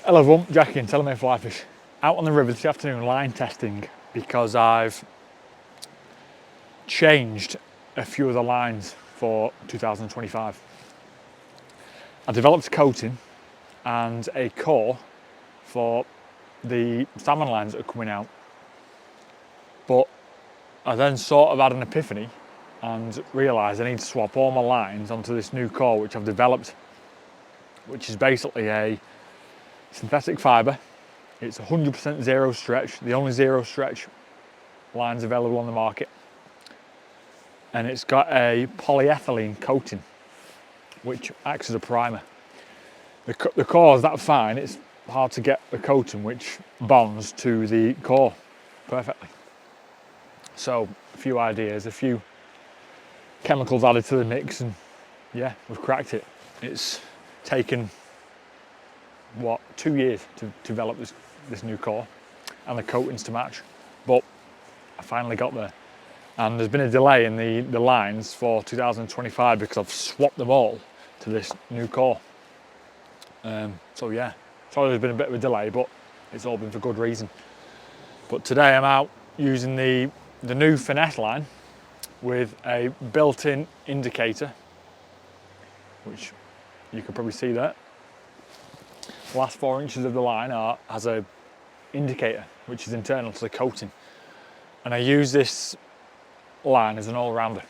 Hello everyone, Jackie and Telling Me Fly Fish. Out on the river this afternoon line testing because I've changed a few of the lines for 2025. I developed a coating and a core for the salmon lines that are coming out, but I then sort of had an epiphany and realised I need to swap all my lines onto this new core which I've developed, which is basically a synthetic fibre. It's 100% zero stretch, the only zero stretch lines available on the market. And it's got a polyethylene coating, which acts as a primer. The core is that fine, it's hard to get the coating which bonds to the core perfectly. So, a few ideas, a few chemicals added to the mix, and yeah, we've cracked it. It's taken 2 years to develop this new core and the coatings to match, but I finally got there. And there's been a delay in the lines for 2025 because I've swapped them all to this new core. So yeah, sorry there's been a bit of a delay, but it's all been for good reason. But today I'm out using the new Finesse line with a built-in indicator, which you can probably see there. The last 4 inches of the line has a indicator which is internal to the coating, and I use this line as an all-rounder.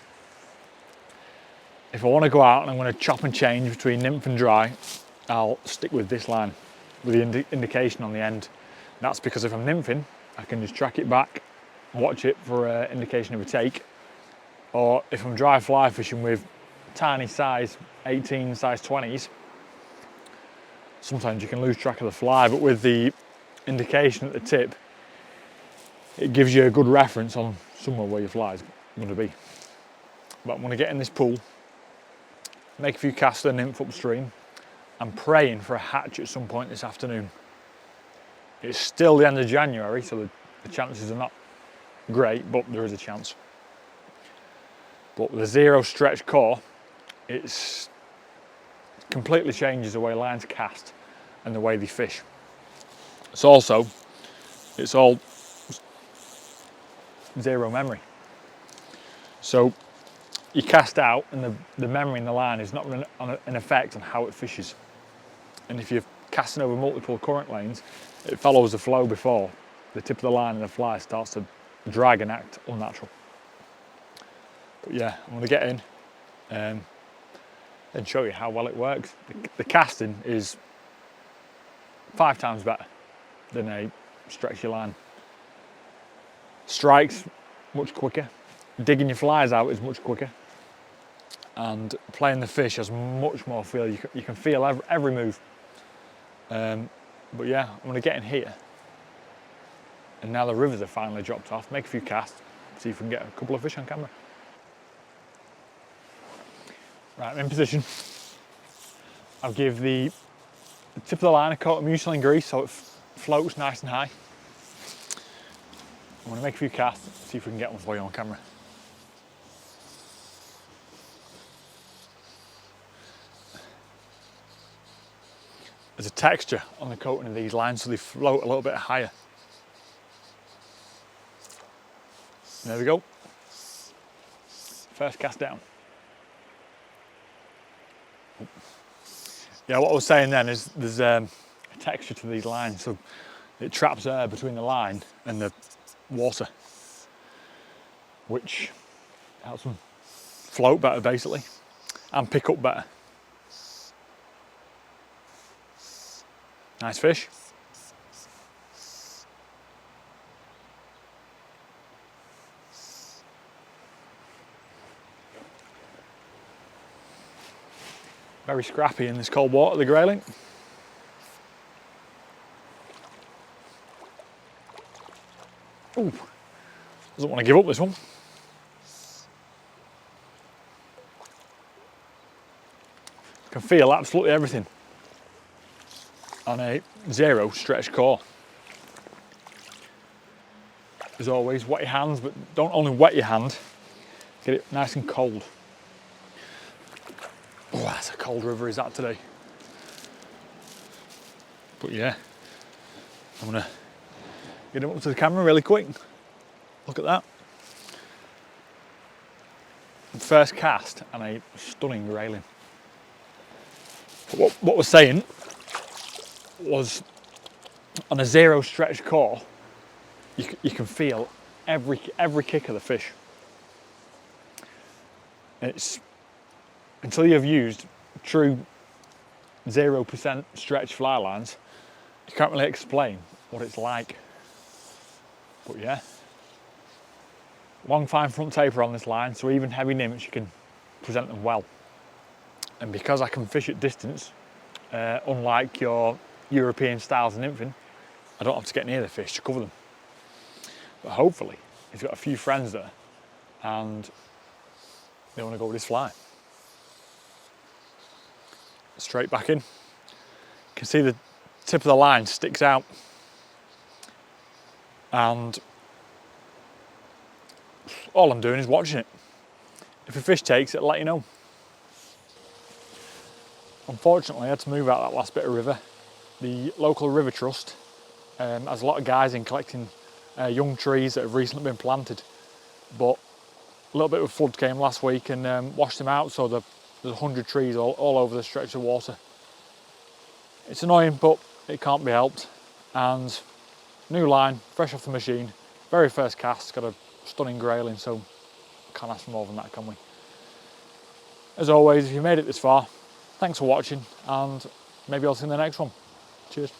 If I want to go out and I'm going to chop and change between nymph and dry, I'll stick with this line with the indication on the end. That's because if I'm nymphing, I can just track it back, watch it for an indication of a take, or if I'm dry fly fishing with tiny size 18, size 20s, sometimes you can lose track of the fly, but with the indication at the tip, it gives you a good reference on somewhere where your fly is going to be. But I'm going to get in this pool, make a few casts of nymph upstream. I'm praying for a hatch at some point this afternoon. It's still the end of January, so the chances are not great, but there is a chance. But with a zero stretch core, it completely changes the way lines cast and the way they fish. It's all zero memory. So you cast out and the memory in the line is not an effect on how it fishes. And if you're casting over multiple current lanes, it follows the flow before the tip of the line and the fly starts to drag and act unnatural. But yeah, I'm going to get in and show you how well it works. The casting is 5 times better than a stretchy line. Strikes much quicker, digging your flies out is much quicker, and playing the fish has much more feel. You can feel every move. But yeah, I'm going to get in here, and now the rivers are finally dropped off, make a few casts, see if we can get a couple of fish on camera. Right, I'm in position. I'll give the tip of the line a coat of mucilin grease so it floats nice and high. I'm going to make a few casts, see if we can get one for you on camera. There's a texture on the coating of these lines so they float a little bit higher. And there we go. First cast down. Yeah, what I was saying then is there's a texture to these lines, so it traps air between the line and the water, which helps them float better basically and pick up better. Nice fish. Very scrappy in this cold water, the Grayling. Ooh, doesn't want to give up this one. Can feel absolutely everything on a zero stretch core. As always, wet your hands, but don't only wet your hand, get it nice and cold. Oh, that's a cold river is that today. But yeah, I'm gonna get him up to the camera really quick. Look at that. First cast and a stunning grayling. What we're saying was, on a zero stretch core, you can feel every kick of the fish. It's until you've used true 0% stretch fly lines, you can't really explain what it's like. But yeah, long fine front taper on this line, so even heavy nymphs you can present them well. And because I can fish at distance, unlike your European styles of nymphing, I don't have to get near the fish to cover them. But hopefully he's got a few friends there and they want to go with his fly. Straight back in. You can see the tip of the line sticks out, and all I'm doing is watching it. If a fish takes it, I'll let you know. Unfortunately, I had to move out that last bit of river. The local river trust has a lot of guys in collecting young trees that have recently been planted, but a little bit of flood came last week and washed them out, so there's 100 trees all over the stretch of water. It's annoying, but it can't be helped. And new line, fresh off the machine, very first cast, got a stunning grayling, so can't ask for more than that, can we? As always, if you made it this far, thanks for watching, and maybe I'll see you in the next one. Cheers.